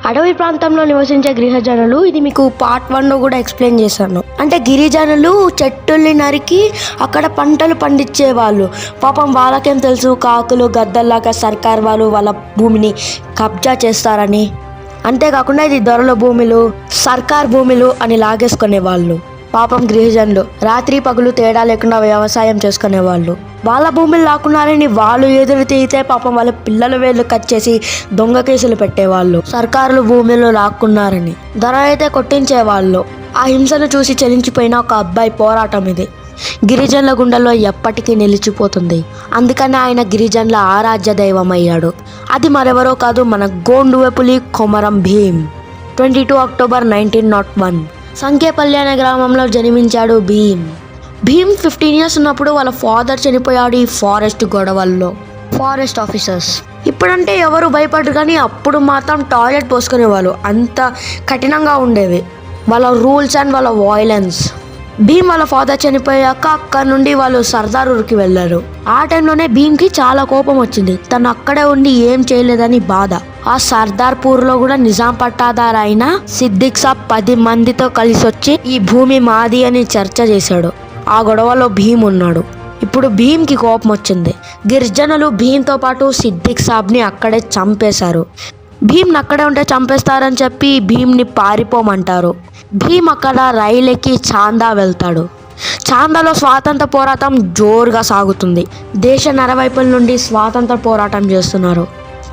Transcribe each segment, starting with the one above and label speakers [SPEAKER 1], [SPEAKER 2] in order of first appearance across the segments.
[SPEAKER 1] అడవి ప్రాంతంలో నివసించే గిరిజనులు, ఇది మీకు పార్ట్ 1లో కూడా ఎక్స్ప్లెయిన్ చేశాను. అంటే గిరిజనులు చెట్టుల్ని నరికి అక్కడ పంటలు పండించేవాళ్ళు. పాపం వాళ్ళకేం తెలుసు, కాకులు గద్దల్లాగా సర్కార్ వాళ్ళు వాళ్ళ భూమిని కబ్జా చేస్తారని. అంతేకాకుండా ఇది దొరల భూములు, సర్కార్ భూములు అని లాగేసుకునేవాళ్ళు. పాపం గిరిజనులు రాత్రి పగులు తేడా లేకుండా వ్యవసాయం చేసుకునేవాళ్ళు. వాళ్ళ భూములు లాక్కున్నారని వాళ్ళు ఎదురు తీయితే పాపం వాళ్ళ పిల్లల వేళ్ళు కట్ చేసి దొంగ కేసులు పెట్టేవాళ్ళు. సర్కారులు భూములు లాక్కున్నారని ధర అయితే కొట్టించేవాళ్ళు. ఆ హింసను చూసి చలించిపోయిన ఒక అబ్బాయి పోరాటం ఇది గిరిజనుల గుండెల్లో ఎప్పటికీ నిలిచిపోతుంది. అందుకని ఆయన గిరిజనుల ఆరాధ్య దైవం అయ్యాడు. అది మరెవరో కాదు, మన గోండువెపులి కొమరం భీం. 22 అక్టోబర్ 1901 సంకేపల్లి అనే గ్రామంలో జన్మించాడు భీం. 15 ఇయర్స్ ఉన్నప్పుడు వాళ్ళ ఫాదర్ చనిపోయాడు ఈ ఫారెస్ట్ గొడవల్లో. ఫారెస్ట్ ఆఫీసర్స్ ఇప్పుడంటే ఎవరు భయపడరు, కానీ అప్పుడు మాత్రం టాయిలెట్ పోసుకునేవాళ్ళు. అంత కఠినంగా ఉండేవి వాళ్ళ రూల్స్ అండ్ వాళ్ళ వాయిలెన్స్. భీమ్ వాళ్ళ ఫాదర్ చనిపోయాక అక్కడ నుండి వాళ్ళు సర్దారూర్కి వెళ్ళారు. ఆ టైంలోనే భీమ్కి చాలా కోపం వచ్చింది. తను అక్కడే ఉండి ఏం చేయలేదని బాధ. ఆ సర్దార్పూర్లో కూడా నిజాం పట్టాదారు అయిన సిద్దిక్ సాబ్ 10 మందితో కలిసి వచ్చి ఈ భూమి మాది అని చర్చ చేశాడు. ఆ గొడవలో భీమ్ ఉన్నాడు. ఇప్పుడు భీమ్కి కోపం వచ్చింది. గిరిజనులు భీమ్తో పాటు సిద్దిక్ సాబ్ని అక్కడే చంపేశారు. భీమ్ని అక్కడే ఉంటే చంపేస్తారని చెప్పి భీమ్ని పారిపోమంటారు. భీమ్ అక్కడ రైలెక్కి చాందా వెళ్తాడు. చాందాలో స్వాతంత్ర పోరాటం జోరుగా సాగుతుంది. దేశ నరవైపుల నుండి స్వాతంత్ర పోరాటం చేస్తున్నారు.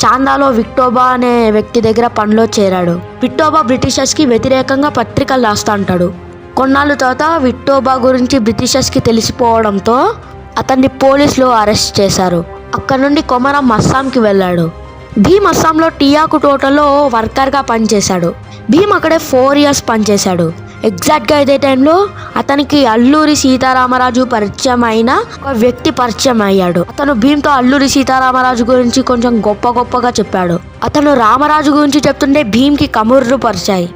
[SPEAKER 1] చాందాలో విక్టోబా అనే వ్యక్తి దగ్గర పనిలో చేరాడు. విక్టోబా బ్రిటిషర్స్కి వ్యతిరేకంగా పత్రికలు రాస్తా అంటాడు. కొన్నాళ్ళు తర్వాత విక్టోబా గురించి బ్రిటిషర్స్కి తెలిసిపోవడంతో అతన్ని పోలీసులు అరెస్ట్ చేశారు. అక్కడ నుండి కొమరం అస్సాంకి వెళ్ళాడు. భీమ్ అస్సాంలో టీయాకు తోటలో వర్కర్గా పనిచేశాడు. భీమ్ అక్కడే 4 ఇయర్స్ పనిచేశాడు. ఎగ్జాక్ట్గా ఇదే టైంలో అతనికి అల్లూరి సీతారామరాజు పరిచయం అయిన ఒక వ్యక్తి పరిచయం అయ్యాడు. అతను భీమ్తో అల్లూరి సీతారామరాజు గురించి కొంచెం గొప్పగా చెప్పాడు. అతను రామరాజు గురించి చెప్తుంటే భీమ్కి కముర్రు పరిచాయి.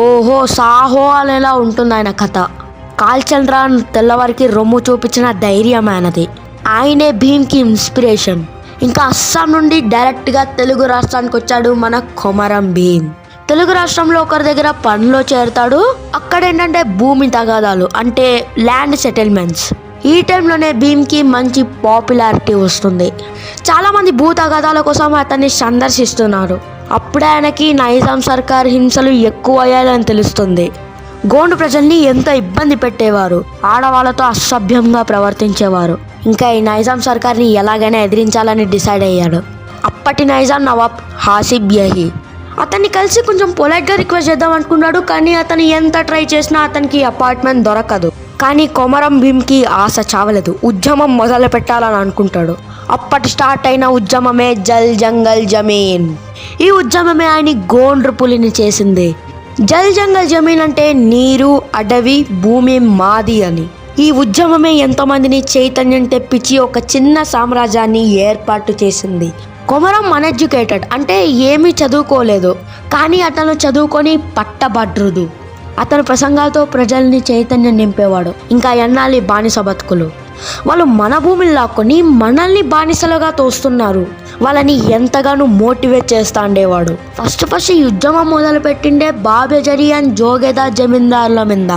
[SPEAKER 1] ఓహో సాహో అనేలా ఉంటుంది ఆయన కథ. కాల్చంద్ర తెల్లవారికి రొమ్ము చూపించిన ధైర్యం ఆయనది. ఆయనే భీమ్కి ఇన్స్పిరేషన్. ఇంకా అస్సాం నుండి డైరెక్ట్గా తెలుగు రాష్ట్రానికి వచ్చాడు మన కొమరం భీమ్. తెలుగు రాష్ట్రంలో ఒకరి దగ్గర పనిలో చేరుతాడు. అక్కడ ఏంటంటే భూమి తగాదాలు, అంటే ల్యాండ్ సెటిల్మెంట్స్. ఈ టైంలోనే భీమ్కి మంచి పాపులారిటీ వస్తుంది. చాలామంది భూ తగాదాల కోసం అతన్ని సందర్శిస్తున్నారు. అప్పుడే ఆయనకి నైజాం సర్కార్ హింసలు ఎక్కువ అయ్యాయని తెలుస్తుంది. గోండు ప్రజల్ని ఎంత ఇబ్బంది పెట్టేవారు, ఆడవాళ్ళతో అసభ్యంగా ప్రవర్తించేవారు. ఇంకా ఈ నైజాం సర్కార్ని ఎలాగైనా ఎదిరించాలని డిసైడ్ అయ్యాడు. అప్పటి నైజాం నవాబ్ హాసిబ్ యహీ అతన్ని కలిసి కొంచెం పొలైట్గా రిక్వెస్ట్ చేద్దాం అనుకున్నాడు. కానీ అతను ఎంత ట్రై చేసినా అతనికి అపార్ట్మెంట్ దొరకదు. కానీ కొమరం భీమ్కి ఆశ చావలేదు. ఉద్యమం మొదలు పెట్టాలని అనుకుంటాడు. అప్పటి స్టార్ట్ అయిన ఉద్యమమే జల్ జంగల్ జమీన్. ఈ ఉద్యమమే ఆయన గోండ్రు పులిని చేసింది. జల్ జంగల్ జమీన్ అంటే నీరు, అడవి, భూమి మాది అని. ఈ ఉద్యమమే ఎంతోమందిని చైతన్యం తెప్పించి ఒక చిన్న సామ్రాజ్యాన్ని ఏర్పాటు చేసింది. కొమరం అన్ఎడ్యుకేటెడ్, అంటే ఏమీ చదువుకోలేదు. కానీ అతను చదువుకొని పట్టభద్రుడు. అతను ప్రసంగాలతో ప్రజల్ని చైతన్యం నింపేవాడు. ఇంకా ఎన్నాళ్ళి బానిస బతుకులు. వాళ్ళు మన భూమిని లాక్కొని మనల్ని బానిసలుగా తోస్తున్నారు. వాళ్ళని ఎంతగానో మోటివేట్ చేస్తా ఉండేవాడు. ఫస్ట్ ఈ ఉద్యమం మొదలు పెట్టిండే బాబెజరీ అండ్ జోగేదార్ జమీందారుల మీద.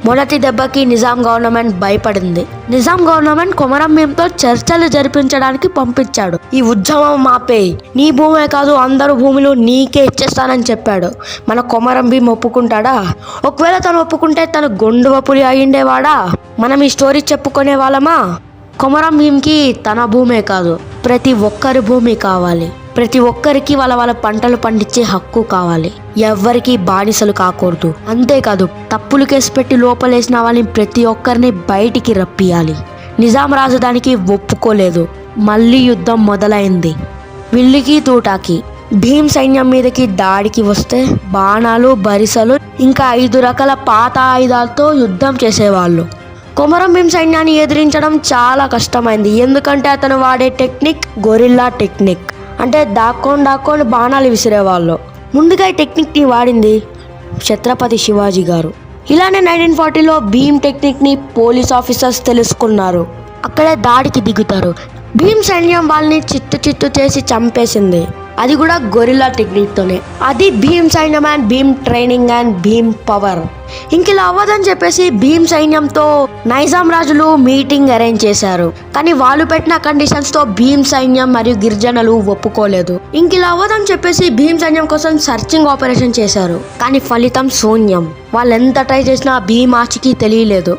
[SPEAKER 1] మొదటి దెబ్బకి నిజాం గవర్నమెంట్ భయపడింది. నిజాం గవర్నమెంట్ కొమరం భీమ్తో చర్చలు జరిపించడానికి పంపించాడు. ఈ ఉద్యమం మాపే, నీ భూమే కాదు అందరు భూములు నీకే ఇచ్చేస్తానని చెప్పాడు. మన కొమరం భీమ్ ఒప్పుకుంటాడా? ఒకవేళ తను ఒప్పుకుంటే తను గొండువపులి అయ్యిండేవాడా? మనం ఈ స్టోరీ చెప్పుకునే వాళ్ళమా? కొమరం భీమ్కి తన భూమే కాదు, ప్రతి ఒక్కరి భూమి కావాలి. ప్రతి ఒక్కరికి వాళ్ళ పంటలు పండించే హక్కు కావాలి. ఎవ్వరికి బానిసలు కాకూడదు. అంతేకాదు తప్పులు కేసు పెట్టి లోపలేసిన వాళ్ళని ప్రతి ఒక్కరిని బయటికి రప్పియాలి. నిజాం రాజధానికి ఒప్పుకోలేదు. మళ్ళీ యుద్ధం మొదలైంది. విల్లికి తూటాకి. భీమ్ సైన్యం మీదకి దాడికి వస్తే బాణాలు, బరిసలు ఇంకా 5 రకాల పాత ఆయుధాలతో యుద్ధం చేసేవాళ్ళు. కొమరం భీమ్ సైన్యాన్ని ఎదిరించడం చాలా కష్టమైంది. ఎందుకంటే అతను వాడే టెక్నిక్ గొరిల్లా టెక్నిక్. అంటే దాక్కొని బాణాలు విసిరేవాళ్ళు. ముందుగా ఈ టెక్నిక్ని వాడింది ఛత్రపతి శివాజీ గారు. ఇలానే 1940లో భీమ్ టెక్నిక్ని పోలీస్ ఆఫీసర్స్ తెలుసుకున్నారు. అక్కడే దాడికి దిగుతారు. భీమ్ సైన్యం వాళ్ళని చిత్తు చేసి చంపేసింది. అది కూడా గొరిల్లా టెక్నిక్ తోనే. అది భీమ్ సైన్యం and Bheem training and Bheem power. ఇంక ఇలా అవ్వదని చెప్పేసి భీమ్ సైన్యంతో నైజాం రాజులు మీటింగ్ అరేంజ్ చేశారు. కానీ వాళ్ళు పెట్టిన కండిషన్స్ తో భీమ్ సైన్యం మరియు గిరిజనులు ఒప్పుకోలేదు. ఇంక ఇలా అవ్వదని చెప్పేసి భీమ్ సైన్యం కోసం సర్చింగ్ ఆపరేషన్ చేశారు. కానీ ఫలితం శూన్యం. వాళ్ళు ఎంత ట్రై చేసినా భీమ్ ఆచికి తెలియలేదు.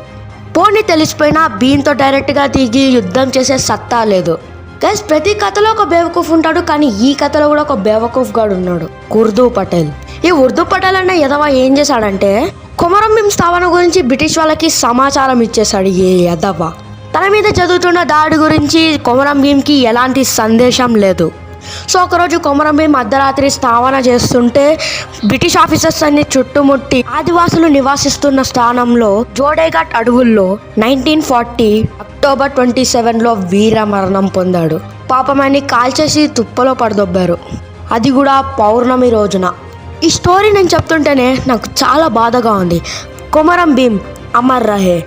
[SPEAKER 1] పోనీ తెలిసిపోయినా భీమ్తో డైరెక్ట్గా దిగి యుద్ధం చేసే సత్తా లేదు. గైస్, ప్రతి కథలో ఒక బేవకూఫ్ ఉంటాడు, కానీ ఈ కథలో కూడా ఒక బేవకూఫ్ గాడు ఉన్నాడు, ఉర్దూ పటేల్. ఈ ఉర్దూ పటేల్ అన్న యదవ ఏం చేశాడంటే కొమరం భీం స్థాపన గురించి బ్రిటిష్ వాళ్ళకి సమాచారం ఇచ్చేశాడు. ఏ యదవ తన మీద చదువుతున్న దాడి గురించి కొమరం భీంకి ఎలాంటి సందేశం లేదు. సో ఒకరోజు కొమరం భీం అర్ధరాత్రి స్థాపన చేస్తుంటే బ్రిటిష్ ఆఫీసర్స్ అన్ని చుట్టుముట్టి ఆదివాసులు నివాసిస్తున్న స్థానంలో జోడేఘాట్ అడవుల్లో 1940 అక్టోబర్ 27లో వీర మరణం పొందాడు. పాపమాన్ని కాల్చేసి తుప్పలో పడదొబ్బారు, అది కూడా పౌర్ణమి రోజున. ఈ స్టోరీ నేను చెప్తుంటేనే నాకు చాలా బాధగా ఉంది. కొమరం భీం అమర్ రహే.